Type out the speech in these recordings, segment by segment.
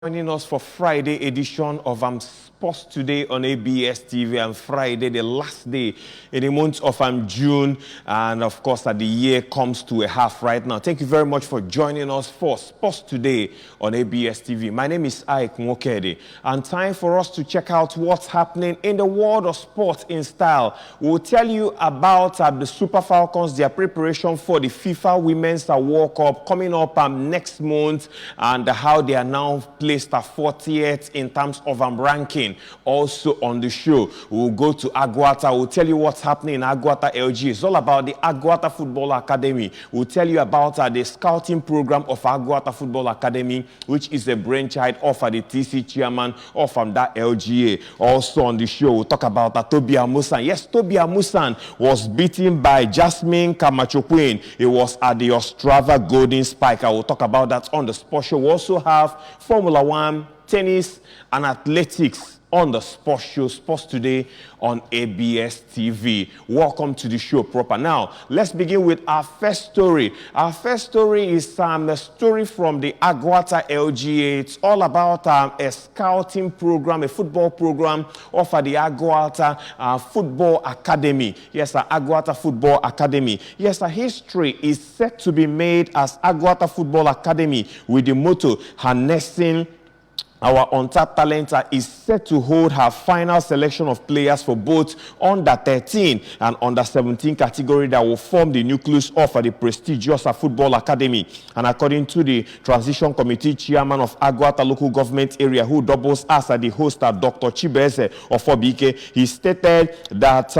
Joining us for Friday edition of Sports Today on ABS TV, and Friday, the last day in the month of June, and of course the year comes to a half right now. Thank you very much for joining us for Sports Today on ABS TV. My name is Ike Nwokedi, and time for us to check out what's happening in the world of sports in style. We'll tell you about the Super Falcons, their preparation for the FIFA Women's World Cup coming up next month, and how they are now placed at 40th in terms of ranking. Also on the show, we'll go to Aguata. We'll tell you what's happening in Aguata LG. It's all about the Aguata Football Academy. We'll tell you about the scouting program of Aguata Football Academy, which is a brainchild of the TC chairman of that LGA. Also on the show, we'll talk about Tobi Amusan. Yes, Tobi Amusan was beaten by Jasmine Camacho Queen. It was at the Ostrava Golden Spike. I will talk about that on the sports show. We also have Formula One, tennis, and athletics on the sports show, Sports Today on ABS TV. Welcome to the show proper. Now, let's begin with our first story. Our first story is a story from the Aguata LGA. It's all about a scouting program, a football program of the Aguata Football Academy. Yes, Aguata Football Academy. Yes, a history is set to be made as Aguata Football Academy with the motto harnessing our untapped talent is set to hold her final selection of players for both under 13 and under 17 category that will form the nucleus of the prestigious Football Academy. And according to the Transition Committee chairman of Aguata local government area, who doubles as the host, Dr. Chibeze of Obike, he stated that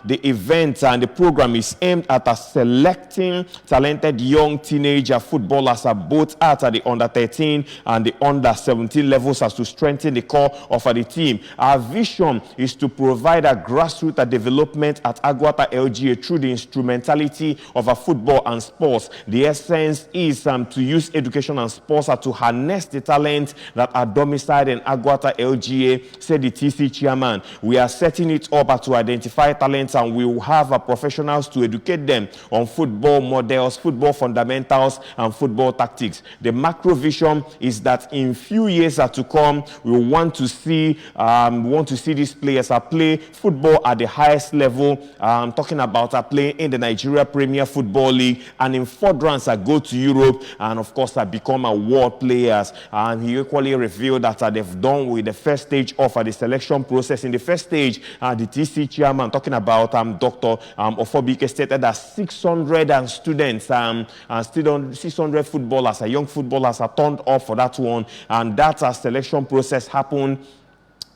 the event and the program is aimed at selecting talented young teenager footballers both at the under 13 and the under 17 levels as to strengthen the core of the team. Our vision is to provide a grassroots development at Aguata LGA through the instrumentality of football and sports. The essence is to use education and sports to harness the talent that are domiciled in Aguata LGA, said the TC chairman. We are setting it up to identify talents, and we will have professionals to educate them on football models, football fundamentals, and football tactics. The macro vision is that in few years to come, we want to see these players play football at the highest level. Talking about playing in the Nigeria Premier Football League, and in furtherance go to Europe, and of course become world players. And he equally revealed that they've done with the first stage of the selection process. In the first stage, the TC chairman, talking about Dr. Ofobike, stated that 600 students and 600 footballers, young footballers, are turned up for that one, and that selection process happened.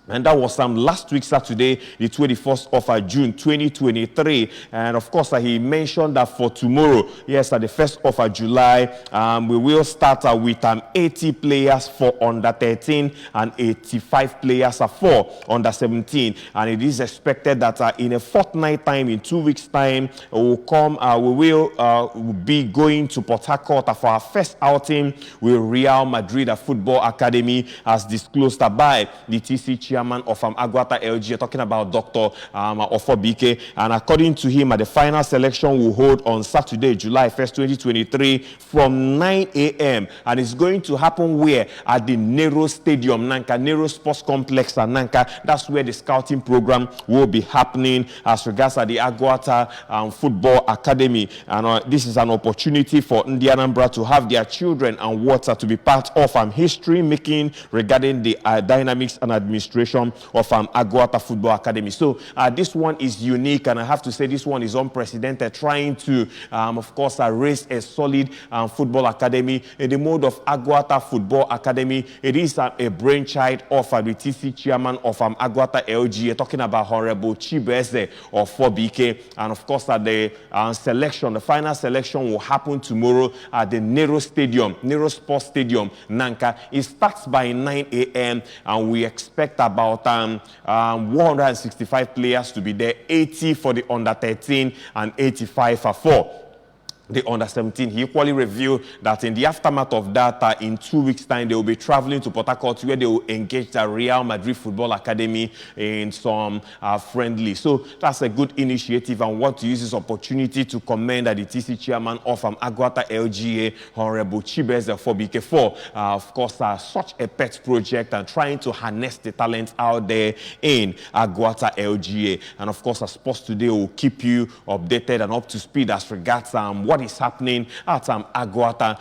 And that was last week, Saturday, the 21st of June, 2023. And of course, he mentioned that for tomorrow, yes, the 1st of July, we will start with 80 players for under 13 and 85 players for under 17. And it is expected that in a fortnight time, in 2 weeks' time, we will be going to Port Harcourt for our first outing with Real Madrid Football Academy, as disclosed by the TC chairman of Aguata LG, talking about Dr. Ofobike. And according to him, the final selection will hold on Saturday, July 1st, 2023 from 9 a.m. And it's going to happen where? At the Nero Stadium, Nanka, Nero Sports Complex at Nanka. That's where the scouting program will be happening as regards the Aguata Football Academy. And this is an opportunity for Indianambra to have their children and water to be part of history making regarding the dynamics and administration of Aguata Football Academy. So this one is unique, and I have to say this one is unprecedented, trying to, of course, raise a solid football academy in the mode of Aguata Football Academy. It is a brainchild of the TC chairman of Aguata LGA, talking about Honorable Chibeze of 4BK. And of course, the final selection will happen tomorrow at the Nero Stadium, Nero Sports Stadium, Nanka. It starts by 9 a.m. and we expect about 165 players to be there, 80 for the under 13 and 85 for the under-17. He equally revealed that in the aftermath of that, in 2 weeks' time, they will be traveling to Port Harcourt, where they will engage the Real Madrid Football Academy in some friendly. So that's a good initiative, and want to use this opportunity to commend the TC chairman of Aguata LGA, Honorable Chibeze Fobike, for, of course, such a pet project and trying to harness the talent out there in Aguata LGA. And of course, Sports Today will keep you updated and up to speed as regards what is happening at Aguata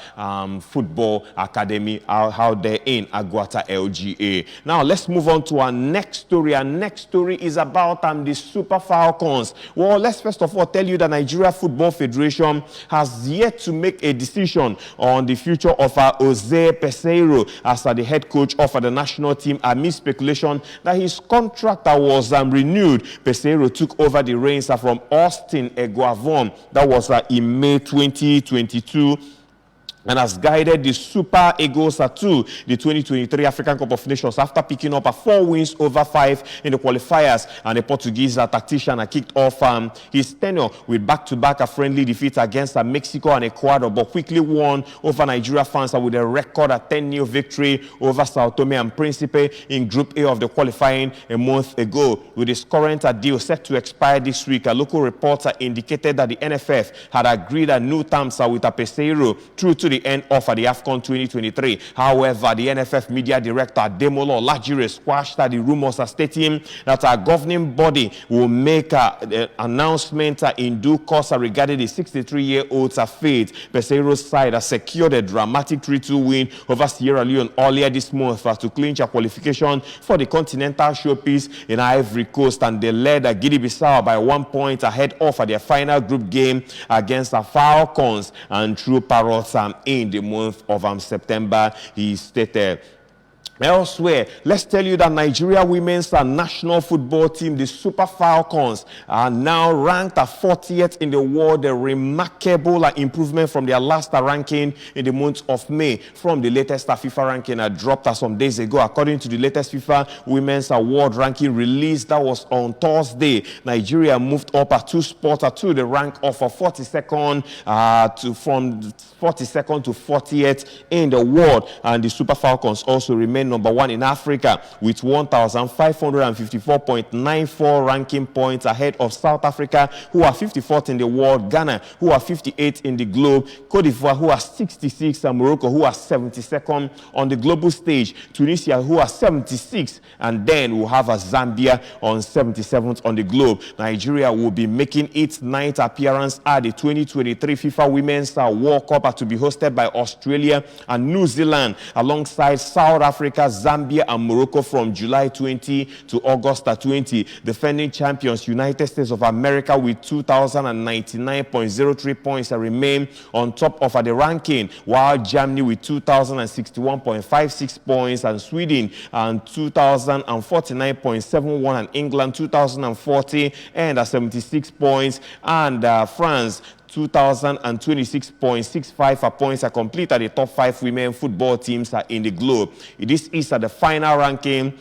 Football Academy out there in Aguata LGA. Now, let's move on to our next story. Our next story is about the Super Falcons. Well, let's first of all tell you that Nigeria Football Federation has yet to make a decision on the future of Jose Peseiro as the head coach of the national team, amid speculation that his contract was renewed. Peseiro took over the reins from Austin Eguavon. That was in May 2022, and has guided the Super Eagles to the 2023 African Cup of Nations after picking up 4 wins over 5 in the qualifiers. And the Portuguese tactician kicked off his tenure with back-to-back friendly defeats against Mexico and Ecuador, but quickly won over Nigeria fans with a record 10-0 victory over Sao Tome and Principe in Group A of the qualifying a month ago. With his current deal set to expire this week, a local reporter indicated that the NFF had agreed new terms with Peseiro through to the end of the AFCON 2023. However, the NFF media director Demolo Lajire squashed the rumors, stating that our governing body will make an announcement in due course regarding the 63-year-old's fate. Peseiro's side has secured a dramatic 3-2 win over Sierra Leone earlier this month to clinch a qualification for the continental showpiece in Ivory Coast, and they led Guinea-Bissau by 1 point ahead of their final group game against the Falcons and True Parrots in the month of September, he stated. Elsewhere, let's tell you that Nigeria women's national football team, the Super Falcons, are now ranked 40th in the world, a remarkable improvement from their last ranking in the month of May. From the latest FIFA ranking dropped some days ago. According to the latest FIFA women's world ranking release that was on Thursday, Nigeria moved up 2 spots to the rank of 42nd, from 42nd to 40th in the world. And the Super Falcons also remain number 1 in Africa with 1,554.94 ranking points ahead of South Africa, who are 54th in the world, Ghana, who are 58th in the globe, Cote d'Ivoire, who are 66, and Morocco, who are 72nd on the global stage, Tunisia, who are 76, and then we'll have Zambia on 77th on the globe. Nigeria will be making its 9th appearance at the 2023 FIFA Women's World Cup to be hosted by Australia and New Zealand alongside South Africa, Zambia, and Morocco from July 20 to August 20. Defending champions United States of America with 2,099.03 points remain on top of the ranking, while Germany with 2,061.56 points, and Sweden and 2,049.71, and England 2,040 and 76 points, and France 2,026.65 points are complete at the top 5 women football teams in the globe. This is the final ranking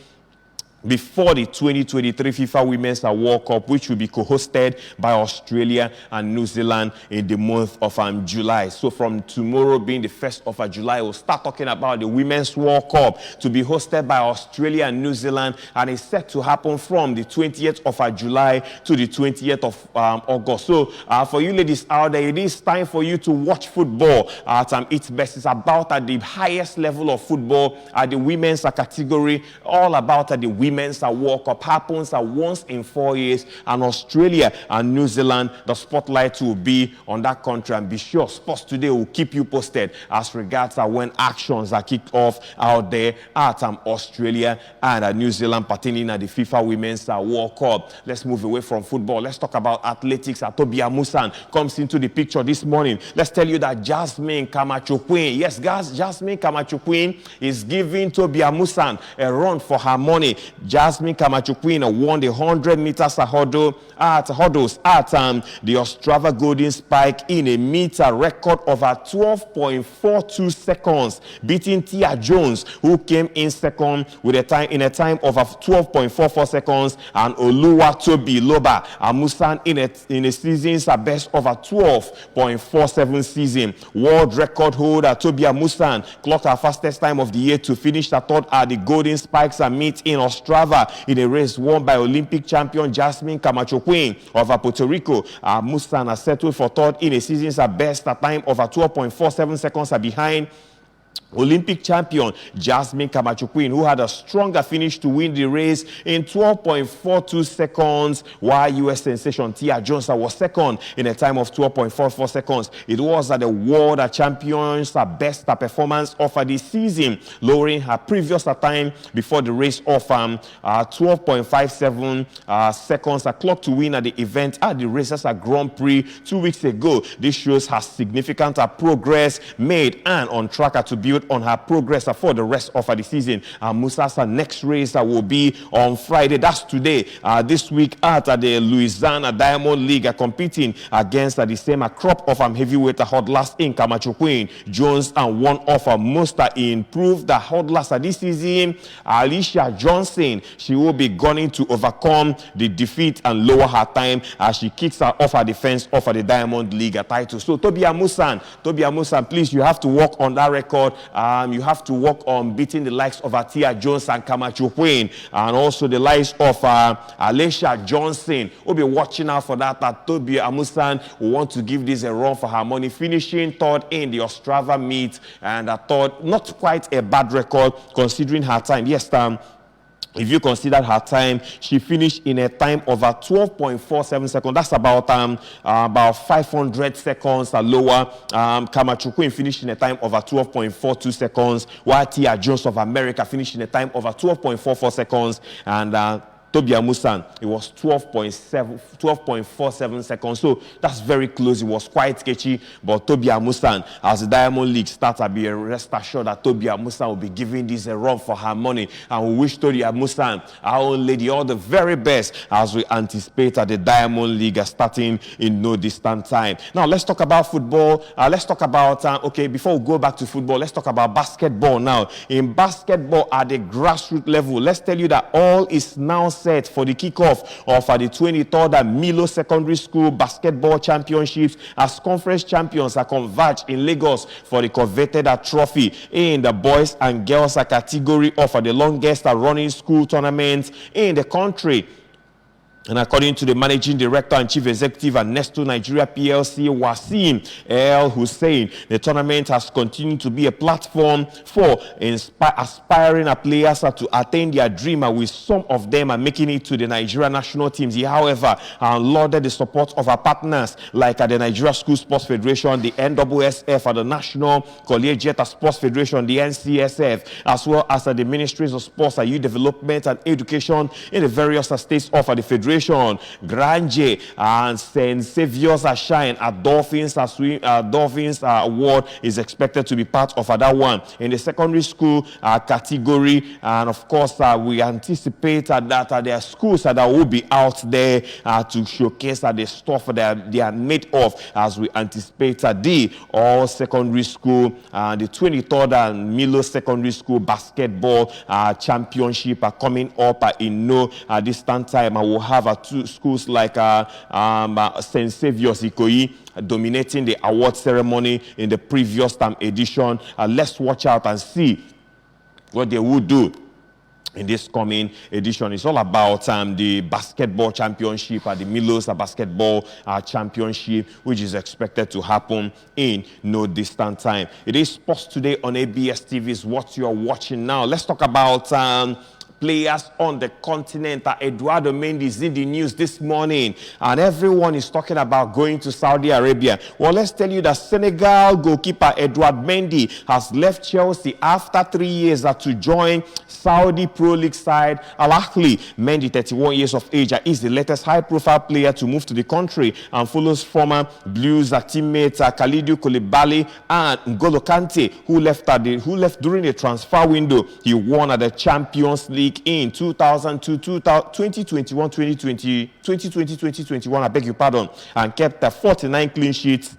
before the 2023 FIFA Women's World Cup, which will be co-hosted by Australia and New Zealand in the month of July. So from tomorrow, being the 1st of July, we'll start talking about the Women's World Cup to be hosted by Australia and New Zealand, and it's set to happen from the 20th of July to the 20th of August. So for you ladies out there, it is time for you to watch football at its best. It's about at the highest level of football at the women's category, all about at the Women's World Cup happens once in 4 years, and Australia and New Zealand, the spotlight will be on that country. And be sure, Sports Today will keep you posted as regards when actions are kicked off out there at Australia and New Zealand pertaining to the FIFA Women's World Cup. Let's move away from football. Let's talk about athletics. Toby Amusan comes into the picture this morning. Let's tell you that Jasmine Camacho Queen, yes guys, Jasmine Camacho Queen is giving Toby Amusan a run for her money. Jasmine Camacho Queen won the 100 meters hurdles at the Ostrava Golden Spike in a meter record of 12.42 seconds, beating Tia Jones, who came in second with a time of 12.44 seconds, and Oluwatobi Loba Amusan in a season's best of 12.47 season. World record holder Tobi Amusan clocked her fastest time of the year to finish third at the Golden Spikes meet in Ostrava in a race won by Olympic champion Jasmine Camacho Queen of Puerto Rico. Amusan has settled for third in a season's best time of 12.47 seconds behind Olympic champion Jasmine Camacho Queen, who had a stronger finish to win the race in 12.42 seconds, while U.S. sensation Tia Jones was second in a time of 12.44 seconds. It was the world champion's best performance of the season, lowering her previous time before the race of 12.57 seconds. A clock to win at the event at the Racers Grand Prix 2 weeks ago. This shows her significant progress made and on track to build on her progress for the rest of the season. Musa's next race will be on Friday. That's today. This week at the Louisiana Diamond League, competing against the same crop of heavyweight hurdlers in Camacho Queen, Jones, and one of most improved hurdlers this season, Alicia Johnson. She will be gunning to overcome the defeat and lower her time as she kicks her off her defense of the Diamond League title. So Tobi Amusan, please, you have to work on that record. You have to work on beating the likes of Tia Jones and Camacho Queen, and also the likes of Alicia Johnson. We'll be watching out for that. Tobi Amusan will want to give this a run for her money, finishing third in the Ostrava meet, and third, not quite a bad record considering her time. Yes, if you consider her time, she finished in a time of 12.47 seconds. That's about 500 seconds lower. Camacho Queen finished in a time of 12.42 seconds, while Tia Jones of America finished in a time of 12.44 seconds, and Tobi Amusan, it was 12.47 seconds. So that's very close. It was quite sketchy. But Tobi Amusan, as the Diamond League starts, I'll be rest assured that Tobi Amusan will be giving this a run for her money. And we wish Tobi Amusan, our own lady, all the very best as we anticipate the Diamond League starting in no distant time. Now, let's talk about football. Let's talk about, before we go back to football, let's talk about basketball now. In basketball at the grassroots level, let's tell you that all is now set for the kickoff of the 23rd Milo Secondary School Basketball Championships as conference champions are converged in Lagos for the coveted trophy in the boys and girls category of the longest running school tournament in the country. And according to the managing director and chief executive at Nesto Nigeria PLC, Wasim El Hussein, the tournament has continued to be a platform for aspiring players to attain their dream, with some of them making it to the Nigeria national teams. He, however, lauded the support of our partners like the Nigeria School Sports Federation, the NWSF, the National Collegiate Sports Federation, the NCSF, as well as the Ministries of Sports, Youth Development and Education in the various states of the Federation. Granje and St. Saviour's Shine at Dolphins Award is expected to be part of that one. In the secondary school category, and of course, we anticipate that there are schools that will be out there to showcase the stuff that they are made of, as we anticipate the all secondary school, the 23rd Milo Secondary School Basketball Championship coming up in no distant time. I will have two schools like St. Saviour's Ikoyi dominating the award ceremony in the previous edition. Let's watch out and see what they would do in this coming edition. It's all about the basketball championship at the Milos Basketball Championship, which is expected to happen in no distant time. It is Sports Today on ABS TV is what you're watching now. Let's talk about players on the continent. Eduardo Mendy is in the news this morning, and everyone is talking about going to Saudi Arabia. Well, let's tell you that Senegal goalkeeper Edouard Mendy has left Chelsea after 3 years to join Saudi Pro League side Al Ahly. Mendy, 31 years of age, is the latest high-profile player to move to the country and follows former Blues teammates Kalidou Koulibaly and N'Golo Kante, who left during the transfer window. He won at the Champions League League in 2020-2021, I beg your pardon, and kept 49 clean sheets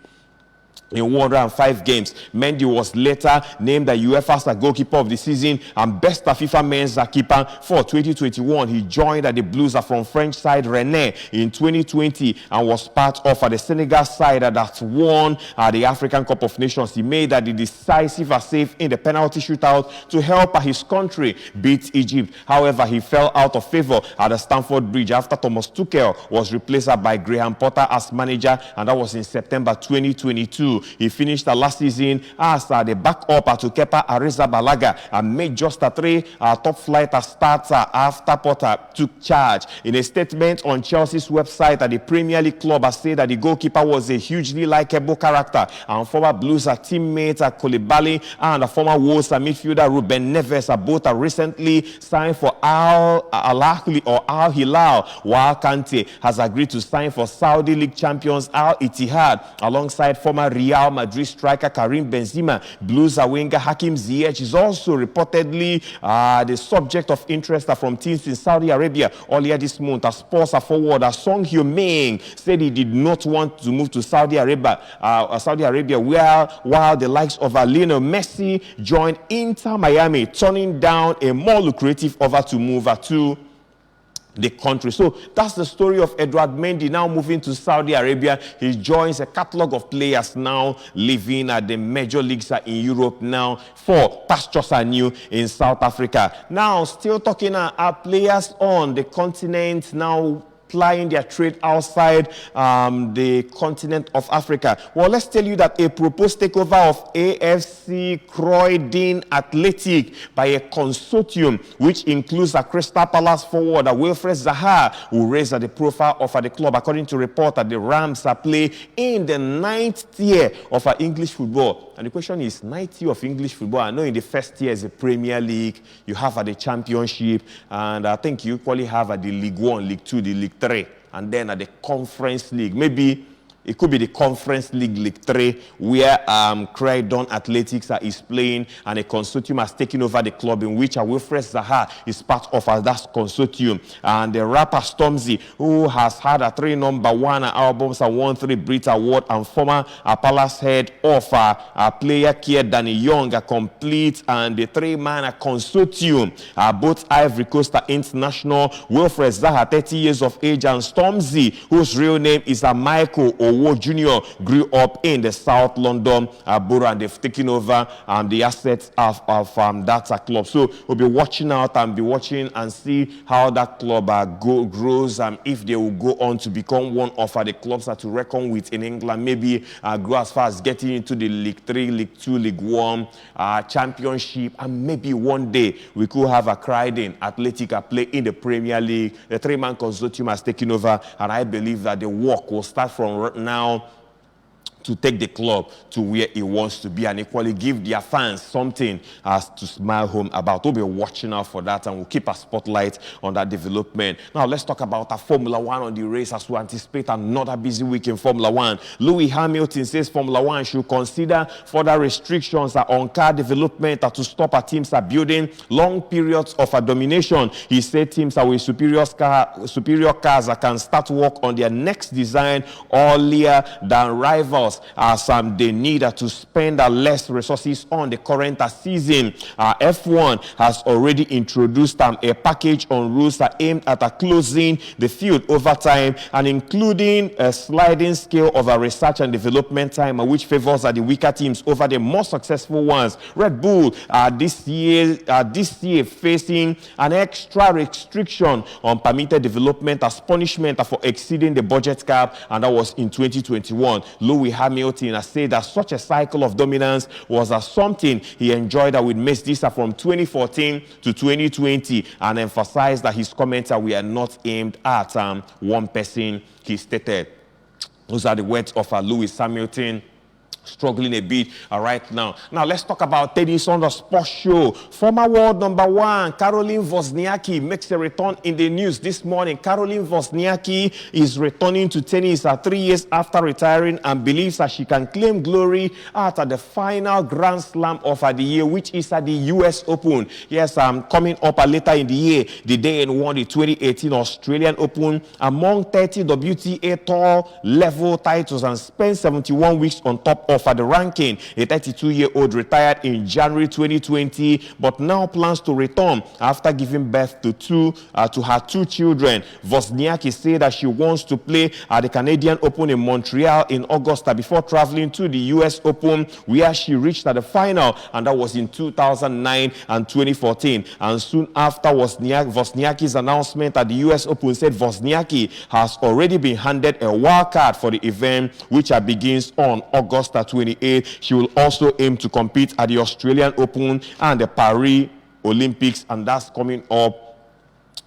in 105 games. Mendy was later named the UEFA's goalkeeper of the season and best FIFA men's keeper for 2021. He joined the Blues from French side Rennes in 2020 and was part of the Senegal side that won the African Cup of Nations. He made the decisive save in the penalty shootout to help his country beat Egypt. However, he fell out of favor at the Stamford Bridge after Thomas Tuchel was replaced by Graham Potter as manager, and that was in September 2022. He finished last season as the backup to Kepa Arrizabalaga and made just 3 top-flight starts after Potter took charge. In a statement on Chelsea's website, the Premier League club said that the goalkeeper was a hugely likable character, and former Blues teammate Koulibaly and former Wolves midfielder Ruben Neves both recently signed for Al Ahly or Al Hilal, while Kante has agreed to sign for Saudi League champions Al Ittihad alongside former Real Madrid striker Karim Benzema. Blues winger Hakim Ziyech is also reportedly the subject of interest from teams in Saudi Arabia. Earlier this month, Spurs forward Son Heung-min said he did not want to move to Saudi Arabia, while the likes of Lionel Messi joined Inter Miami, turning down a more lucrative offer to move to the country. So that's the story of Edouard Mendy now moving to Saudi Arabia. He joins a catalog of players now living at the major leagues in Europe now for pastures are new in South Africa. Now, still talking about players on the continent now plying their trade outside the continent of Africa. Well, let's tell you that a proposed takeover of AFC Croydon Athletic by a consortium which includes a Crystal Palace forward Wilfred Zaha will raise the profile of the club. According to report, that the Rams play in the 9th tier of English football. And the question is, 9th tier of English football. I know in the first tier is the Premier League, you have the Championship, and I think you equally have the League 1, League 2, the League 3, and then the Conference League. Maybe it could be the Conference League, League 3, where Croydon Athletics is playing, and a consortium has taken over the club in which Wilfred Zaha is part of that consortium. And the rapper Stormzy, who has had 3 #1 albums and won 3 Brit Award, and former Palace head of player Kier Danny Young, complete and the 3-man consortium. Both Ivory Coast International, Wilfred Zaha, 30 years of age, and Stormzy, whose real name is Michael Owo Jr., grew up in the South London borough, and they've taken over the assets of that club. So we'll be watching out and be watching and see how that club grows, if they will go on to become one of the clubs to reckon with in England, maybe go as far as getting into the League 3, League 2, League 1, Championship, and maybe one day we could have a Croydon Athletic play in the Premier League. The 3-man consortium has taken over, and I believe that the work will start from now to take the club to where it wants to be, and equally give their fans something to smile home about. We'll be watching out for that, and we'll keep a spotlight on that development. Now, let's talk about Formula 1 on the race as we anticipate another busy week in Formula 1. Lewis Hamilton says Formula 1 should consider further restrictions on car development to stop teams building long periods of domination. He said teams with superior cars can start work on their next design earlier than rivals, as they need to spend less resources on the current season. F1 has already introduced a package on rules aimed at closing the field over time, and including a sliding scale of research and development time, which favors the weaker teams over the more successful ones. Red Bull this year facing an extra restriction on permitted development as punishment for exceeding the budget cap, and that was in 2021. Lewis Hamilton has said that such a cycle of dominance was something he enjoyed with Mercedes from 2014 to 2020, and emphasized that his comments were not aimed at one person, he stated. Those are the words of Lewis Hamilton struggling a bit right now. Now, let's talk about tennis on the sports show. Former world number one, Caroline Wozniacki, makes a return in the news this morning. Caroline Wozniacki is returning to tennis 3 years after retiring and believes that she can claim glory at the final Grand Slam of the year, which is at the US Open. Yes, coming up later in the year, the day and won the 2018 Australian Open among 30 WTA Tour level titles and spent 71 weeks on top of the ranking. A 32-year-old retired in January 2020, but now plans to return after giving birth to her two children. Wozniacki said that she wants to play at the Canadian Open in Montreal in August before traveling to the US Open, where she reached at the final, and that was in 2009 and 2014. And soon after Wozniacki's announcement at the US Open said Wozniacki has already been handed a wild card for the event, which begins on August 28th. She will also aim to compete at the Australian Open and the Paris Olympics, and that's coming up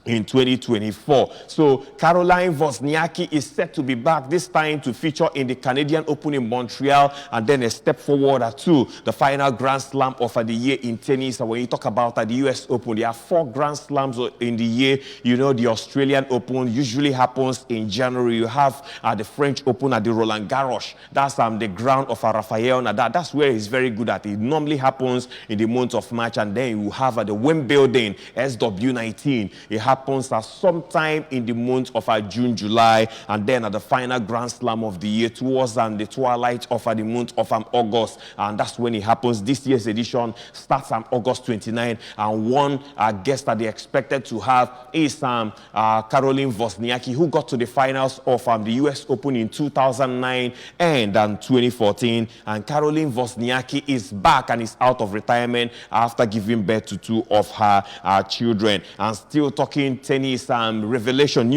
in 2024. So Caroline Wozniacki is set to be back, this time to feature in the Canadian Open in Montreal, and then a step forward to the final Grand Slam of the year in tennis. When you talk about the US Open, there are 4 Grand Slams in the year. You know, the Australian Open usually happens in January. You have the French Open at the Roland Garros. That's the ground of Rafael Nadal. That's where he's very good at. It normally happens in the month of March, and then you have the Wimbledon SW19. It happens sometime in the month of June, July, and then at the final Grand Slam of the year towards the twilight of the month of August, and that's when it happens. This year's edition starts on August 29, and one guest that they expected to have is Caroline Wozniacki, who got to the finals of the US Open in 2009 and 2014. And Caroline Wozniacki is back and is out of retirement after giving birth to 2 of her children. And still talking tennis, new revelation,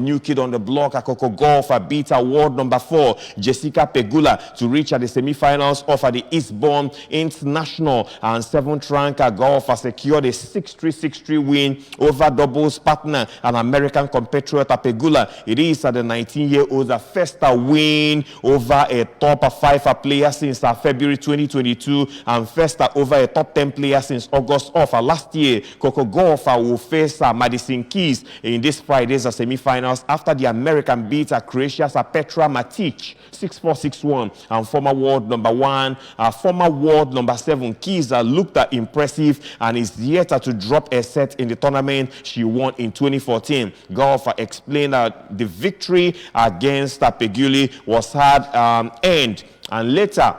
new kid on the block. Coco Gauff beat world number 4 Jessica Pegula to reach at the semi-finals of the Eastbourne International, and 7th rank Gauff has secured a 6-3 win over doubles partner and American compatriot Pegula. It is the 19-year-old's first win over a top 5 player since February 2022, and first over a top 10 player since August of last year. Coco Gauff will face Madison Keys in this Friday's semi-finals after the American beat Croatia's Petra Matic 6-4, 6-1. And former world number 1, former world number 7 Keys looked impressive and is yet to drop a set in the tournament she won in 2014. Gauff explained that the victory against Pegula was hard-earned, and later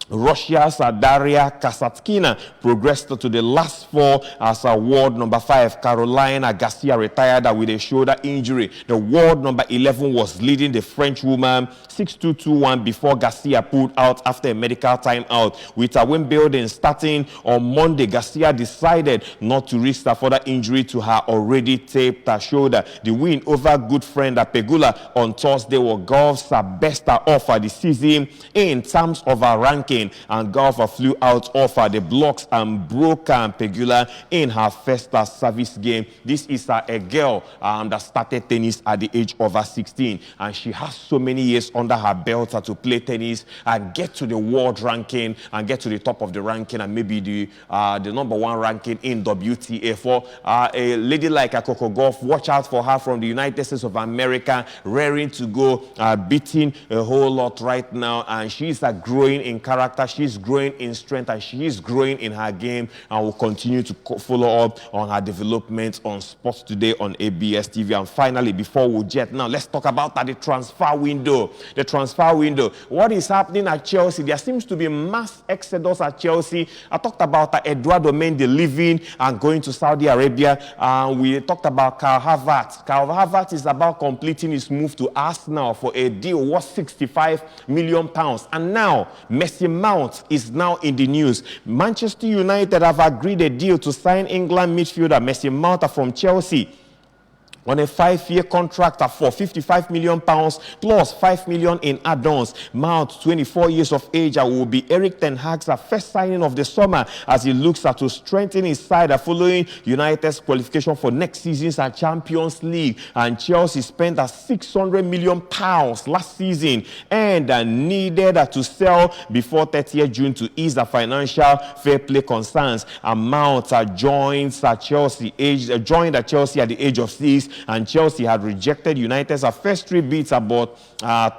Russia's Daria Kasatkina progressed to the last 4 as world number 5. Carolina Garcia retired with a shoulder injury. The world number 11 was leading the French woman 6-2, 2-1 before Garcia pulled out after a medical timeout. With Wimbledon starting on Monday, Garcia decided not to risk a further injury to her already taped shoulder. The win over good friend Pegula on Thursday was Gauff's best of the season in terms of her ranking, and Gauff flew out of the blocks and broke Pegula in her first service game. This is a girl that started tennis at the age of 16, and she has so many years under her belt to play tennis and get to the world ranking and get to the top of the ranking, and maybe the number 1 ranking in WTA. For a lady like Coco Gauff, watch out for her from the United States of America, raring to go, beating a whole lot right now, and she's growing in character, she's growing in strength, and she is growing in her game, and will continue to follow up on her development on Sports Today on ABS TV. And finally, before we jet now, let's talk about the transfer window. The transfer window. What is happening at Chelsea? There seems to be mass exodus at Chelsea. I talked about Eduardo Mendy leaving and going to Saudi Arabia. We talked about Kai Havertz. Kai Havertz is about completing his move to Arsenal for a deal worth £65 million. And now, Mason Mount is now in the news. Manchester United have agreed a deal to sign England midfielder Mason Mount from Chelsea on a 5-year contract for £55 million plus £5 million in add-ons. Mount, 24 years of age, will be Eric Ten Hag's first signing of the summer as he looks to strengthen his side following United's qualification for next season's Champions League. And Chelsea spent £600 million last season and needed to sell before 30th June to ease the financial fair play concerns. And Mount joined Chelsea at the age of 6. And Chelsea had rejected United's first 3 bids, but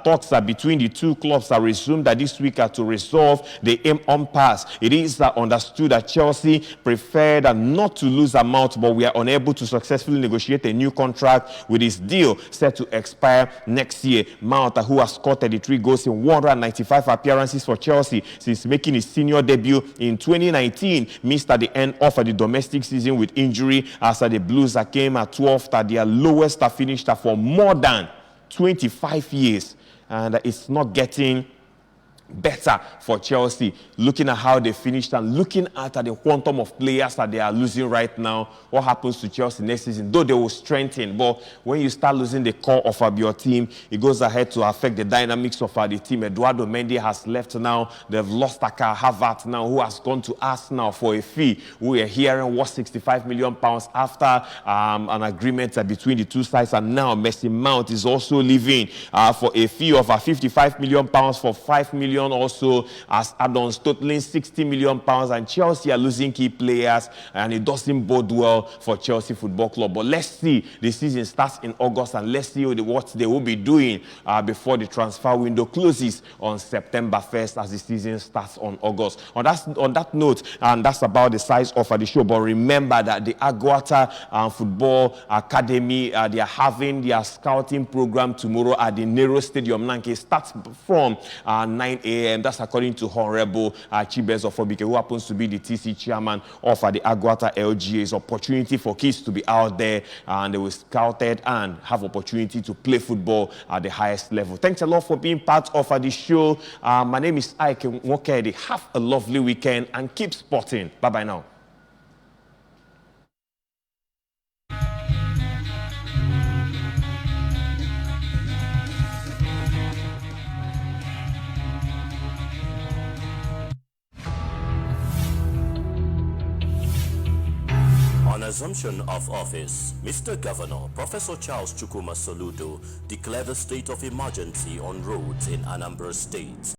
talks between the two clubs are resumed this week to resolve the impasse. It is understood that Chelsea preferred not to lose Mount, but we are unable to successfully negotiate a new contract with his deal set to expire next year. Mount, who has scored 33 goals in 195 appearances for Chelsea since making his senior debut in 2019, missed at the end of the domestic season with injury as the Blues came at 12th at their lowest finished for more than 25 years. And it's not getting better for Chelsea, looking at how they finished and looking at the quantum of players that they are losing right now. What happens to Chelsea next season? Though they will strengthen, but when you start losing the core of your team, it goes ahead to affect the dynamics of the team. Eduardo Mendy has left now. They've lost Kai Havertz now, who has gone to Arsenal for a fee. We are hearing was £65 million after an agreement between the two sides, and now Mason Mount is also leaving for a fee of £55 million for £5 million also as add-ons, totaling £60 million. And Chelsea are losing key players, and it doesn't bode well for Chelsea Football Club. But let's see, the season starts in August, and let's see what they will be doing before the transfer window closes on September 1st as the season starts on August. On that note, and that's about the size of the show, but remember that the Aguata Football Academy, they are having their scouting program tomorrow at the Nero Stadium. It starts from 9 a.m. That's according to Honorable Chibes Ofobike, who happens to be the TC chairman of the Aguata LGA. It's opportunity for kids to be out there, and they will scouted and have opportunity to play football at the highest level. Thanks a lot for being part of the show. My name is Ike Nwokedi. Have a lovely weekend and keep sporting. Bye-bye now. On assumption of office, Mr. Governor Professor Charles Chukwuma Soludo declared a state of emergency on roads in Anambra State.